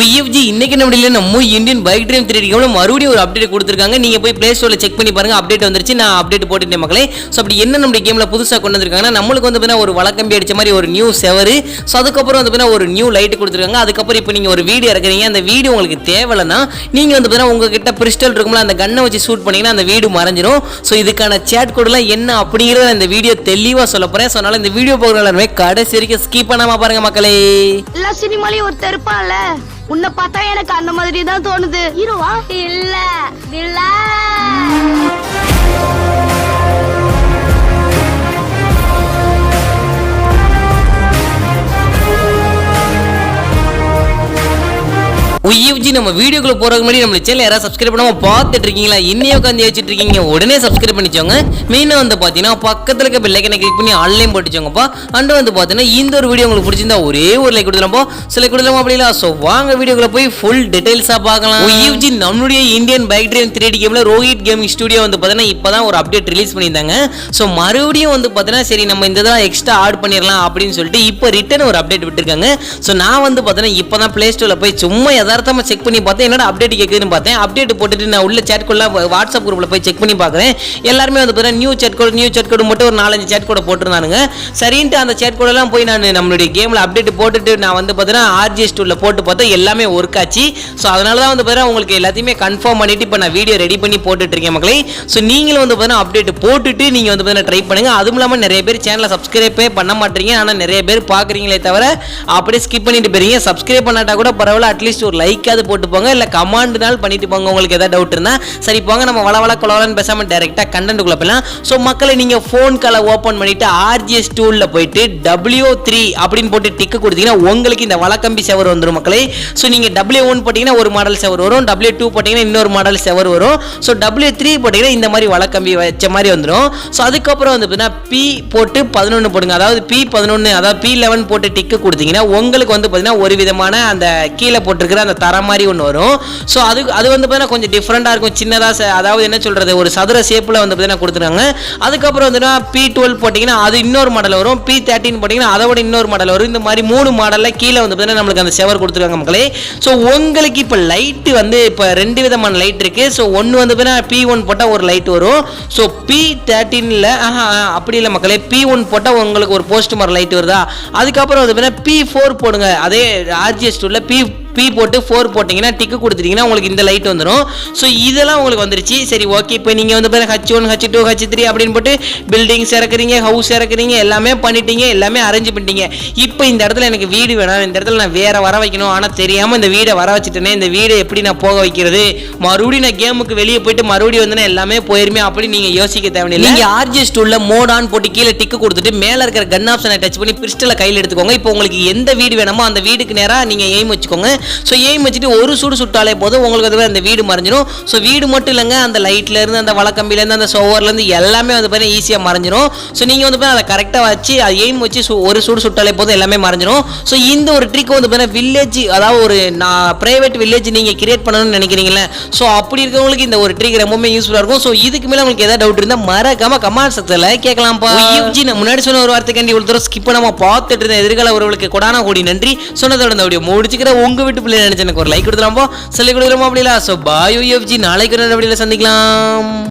UFG இன்னைக்கு நம்ம Indian bike dream 3D கேம்ல மறுபடியும் ஒரு அப்டேட் கொடுத்திருக்காங்க. நீங்க போய் Play Storeல செக் பண்ணி பாருங்க. அப்டேட் வந்துருச்சு. நான் அப்டேட் போட்டுட்டேன் மக்களே. சோ அப்படி என்ன நம்ம கேம்ல புதுசா கொண்டு வந்திருக்காங்கன்னா நம்மளுக்கு வந்து பாத்தீங்கன்னா ஒரு வழக்கம்பி அடிச்ச மாதிரி ஒரு நியூ செவர், சோ அதுக்கு அப்புறம் வந்து பாத்தீங்கன்னா ஒரு நியூ லைட் கொடுத்திருக்காங்க. அதுக்கு அப்புறம் இப்போ நீங்க ஒரு வீடியோ இறக்குறீங்க, அந்த வீடியோ உங்களுக்கு தேவலனா நீங்க வந்து பாத்தீங்கன்னா உங்ககிட்ட பிஸ்டல் இருக்கும்ல அந்த கன்னை வச்சு ஷூட் பண்ணீங்கன்னா அந்த வீடியோ மறைஞ்சிரும். சோ இதுக்கான சேட் கோட்லாம் என்ன அப்படிங்கறத இந்த வீடியோ தெளிவா சொல்லப் போறேன். சோ அதனால இந்த வீடியோ பார்க்கறவங்க கடைசி வரைக்கும் ஸ்கிப் பண்ணாம பாருங்க மக்களே. எல்லா சினிமாலயும் ஒரு தெருப்பான்ல உன்னை பார்த்தா எனக்கு அந்த மாதிரி தான் தோணுது. ஹீரோவா? இல்ல UFG நம்ம வீடியோக்குள்ள போறதுக்கு முன்னாடி நம்ம சேனலை யாராவது சப்ஸ்கிரைப் பண்ணாம பார்த்துட்டு இருக்கீங்களா? இன்னையே உட்காந்து வச்சிட்டு இருக்கீங்க, உடனே சப்ஸ்கிரைப் பண்ணிச்சோங்க. மெயினா வந்து பாத்தீங்கன்னா பக்கத்துல இருக்க பெல் ஐகானை கிளிக் பண்ணி ஆன்லைன் போட்டுச்சோங்கப்பா. அண்ட் வந்து பாத்தீங்கன்னா இந்த ஒரு வீடியோ உங்களுக்கு பிடிச்சிருந்தா ஒரே ஒரு லைக் கொடுத்துறப்போ சில கொடுத்துலாம் அப்படில. சோ வாங்க வீடியோக்குள்ள போய் ஃபுல் டீடைல்ஸா பார்க்கலாம். UFG நம்மளுடைய இந்தியன் பைக் ட்ரீம் 3D கேம்ல ரோஹித் கேமிங் ஸ்டுடியோ வந்து பாத்தீங்கன்னா இப்பதான் ஒரு அப்டேட் ரிலீஸ் பண்ணியிருந்தாங்க. சோ மறுபடியும் வந்து பாத்தீங்கன்னா சரி நம்ம இந்த இதெல்லாம் எக்ஸ்ட்ரா ஆட் பண்ணிடலாம் அப்படின்னு சொல்லிட்டு இப்போ ரிட்டர்ன் ஒரு அப்டேட் விட்டுருக்காங்க. சோ நான் வந்து பாத்தீங்கன்னா இப்பதான் Play Storeல போய் சும்மா யதார்த்தமா செக் பண்ணி பார்த்தேன், என்னடா அப்டேட் கேக்குதுன்னு பார்த்தேன். அப்டேட் போட்டுட்டு நான் உள்ள சேட் கோட்ல வாட்ஸ்அப் குரூப்ல போய் செக் பண்ணி பார்க்கறேன். எல்லாரும் வந்து பாத்தீங்கன்னா நியூ சேட் கோட் மட்டும் ஒரு 4-5 சேட் கோட் போட்டுருந்தானுங்க. சரின்ட்டு அந்த சேட் கோட் எல்லாம் போய் நான் நம்மளுடைய கேம்ல அப்டேட் போட்டுட்டு நான் வந்து பாத்தீங்கன்னா RGS டூல்ல போட்டு பார்த்தா எல்லாமே ஒர்க் ஆச்சு. சோ அதனால தான் வந்து பாத்தீங்கன்னா உங்களுக்கு எல்லாத்தையுமே கன்ஃபார்ம் பண்ணிட்டு இப்போ நான் வீடியோ ரெடி பண்ணி போட்டுட்டு இருக்கேன் மக்களே. சோ நீங்களும் வந்து பாத்தீங்கன்னா அப்டேட் போட்டுட்டு நீங்க வந்து பாத்தீங்கன்னா ட்ரை பண்ணுங்க. அதுவும் இல்லாம நிறைய பேர் சேனலை சப்ஸ்கிரைபே பண்ண மாட்டீங்க, ஆனா நிறைய பேர் பாக்குறீங்களே தவிர அப்படியே ஸ்கிப் பண்ணிட்டு போறீங்க. சப்ஸ்கிரைப் பண்ணாட்டா கூட பரவாயில்ல, அட்லீஸ்ட் ஒரு லைக்காவது போட்டு போங்க, இல்ல கமாண்ட்னால பண்ணிட்டு போங்க. உங்களுக்கு ஏதாவது டவுட் இருந்தா சரி போங்க, நம்ம வளவள கொலவலன்னு பேசாம டைரக்டா கண்டென்ட்குள்ள போலாம். சோ மக்களை நீங்க போன் காலை ஓபன் பண்ணிட்டு RGS டூல்ல போயிட்டு W3 அப்படின்னு போட்டு டிக் கொடுத்தீங்கன்னா உங்களுக்கு இந்த வழக்கம்பி செவர் வந்துரும் மக்களே. சோ நீங்க W1 போட்டீங்கன்னா ஒரு மாடல் செவர் வரும், W2 போட்டீங்கன்னா இன்னொரு மாடல் செவர் வரும், சோ W3 போட்டீங்கன்னா இந்த மாதிரி வழக்கம்பி வச்ச மாதிரி வந்துரும். சோ அதுக்கப்புறம் வந்து பாத்தீங்கன்னா P போட்டு 11 போடுங்க, அதாவது P11 அதாவது P11 போட்டு டிக் கொடுத்தீங்கன்னா உங்களுக்கு வந்து பாத்தீங்கன்னா ஒரு விதமான அந்த கீழே போட்டிருக்கிற அந்த தர மாதிரி ஒன்று வரும். ஸோ அது வந்து பார்த்தீங்கன்னா கொஞ்சம் டிஃப்ரெண்டாக இருக்கும், சின்னதாக, அதாவது என்ன சொல்கிறது ஒரு சதுர ஷேப்பில் வந்து பார்த்தீங்கன்னா கொடுத்துருக்காங்க. அதுக்கப்புறம் வந்துன்னா P12 போட்டிங்கன்னா அது இன்னொரு மாடல் வரும், P13 போட்டிங்கன்னா அதை விட இன்னொரு மாடல் வரும். இந்த மாதிரி 3 மாடலில் கீழே வந்து பார்த்தீங்கன்னா நம்மளுக்கு அந்த செவர் கொடுத்துருக்காங்க மக்களே. ஸோ உங்களுக்கு இப்போ லைட்டு வந்து இப்போ 2 விதமான லைட் இருக்குது. ஸோ ஒன்று வந்து பார்த்தீங்கன்னா P1 போட்டால் ஒரு லைட் வரும். ஸோ P13ல் அப்படி இல்லை மக்களே, P1 போட்டால் உங்களுக்கு ஒரு போஸ்ட் மாதிரி லைட் வருதா. அதுக்கப்புறம் வந்து பார்த்தீங்கன்னா P4 போடுங்க, அதே RGS டூல்ல P போட்டு 4 போட்டிங்கன்னா டிக்கு கொடுத்துட்டீங்கன்னா உங்களுக்கு இந்த லைட் வந்துடும். ஸோ இதெல்லாம் உங்களுக்கு வந்துருச்சு. சரி ஓகே, இப்போ நீங்கள் வந்து H1 H2 H3 அப்படின்னு போட்டு பில்டிங்ஸ் இறக்குறீங்க, ஹவுஸ் இறக்குறீங்க, எல்லாமே பண்ணிட்டீங்க, எல்லாமே அரேஞ்ச் பண்ணிட்டீங்க. இப்போ இந்த இடத்துல எனக்கு வீடு வேணாம், இந்த இடத்துல நான் வேற வர வைக்கணும், ஆனால் தெரியாமல் இந்த வீடை வர வச்சுட்டேனே, இந்த வீடை எப்படி நான் போக வைக்கிறது, மறுபடியும் நான் கேமுக்கு வெளியே போயிட்டு மறுபடியும் வந்து எல்லாமே போயிருமே அப்படின்னு நீங்கள் யோசிக்க தேவையில்லை. நீங்கள் RGS டூல்ல மோட் ஆன் போட்டு கீழே டிக்கு கொடுத்துட்டு மேலே இருக்கிற கன் ஆப்ஷனை டச் பண்ணி பிஸ்டலை கையில் எடுத்துக்கோங்க. இப்போ உங்களுக்கு எந்த வீடு வேணுமோ அந்த வீடுக்கு நேராக நீங்கள் எய்ம் வச்சுக்கோங்க. ஸோ எய்ம் வச்சுட்டு ஒரு சூடு சுட்டாலே போதும் உங்களுக்கு அது அந்த வீடு மறைஞ்சிடும். ஸோ வீடு மட்டும் இல்லைங்க, அந்த லைட்லேருந்து அந்த வழக்கம்பிலேருந்து அந்த சோவர்லேருந்து எல்லாமே வந்து பார்த்தீங்கன்னா ஈஸியாக மறைஞ்சிடும். ஸோ நீங்கள் வந்து அதை கரெக்டாக வச்சு அது எய்ம் வச்சு ஒரு சூடு சுட்டாலே போதும் எல்லாமே மறைஞ்சிடும். ஸோ இந்த ஒரு ட்ரிக் வந்து பார்த்தீங்கன்னா வில்லேஜ், அதாவது ஒரு ப்ரைவேட் வில்லேஜ் நீங்கள் கிரியேட் பண்ணணும்னு நினைக்கிறீங்களே, ஸோ அப்படி இருக்கவங்களுக்கு இந்த ஒரு ட்ரிக் ரொம்பவே யூஸ்ஃபுல்லாக இருக்கும். ஸோ இதுக்கு மேலே உங்களுக்கு ஏதாவது டவுட் இருந்தால் மறக்காம கமெண்ட் செக்ஷனில் கேட்கலாம்ப்பா. UFG நான் முன்னாடி சொன்ன ஒரு வார்த்தைக்காண்டி ஒரு தடவை ஸ்கிப் பண்ணாமல் பார்த்துட்டு இருந்த எதிர்கால உறவுகளுக்கு கொடான கூடி நன்றி. சொன்னதோட இந்த வீடியோ முடிச்சுக்கிற உங்க வீட்டு பிள்ளை நினைச்சு எனக்கு ஒரு லைக் கொடுத்துலாம்போ, சொல்லி கொடுத்துலாமோ அப்படில. ஸோ பாய் UFG, நாளைக்கு ஒரு வீடியோல சந்திக்கலாம்.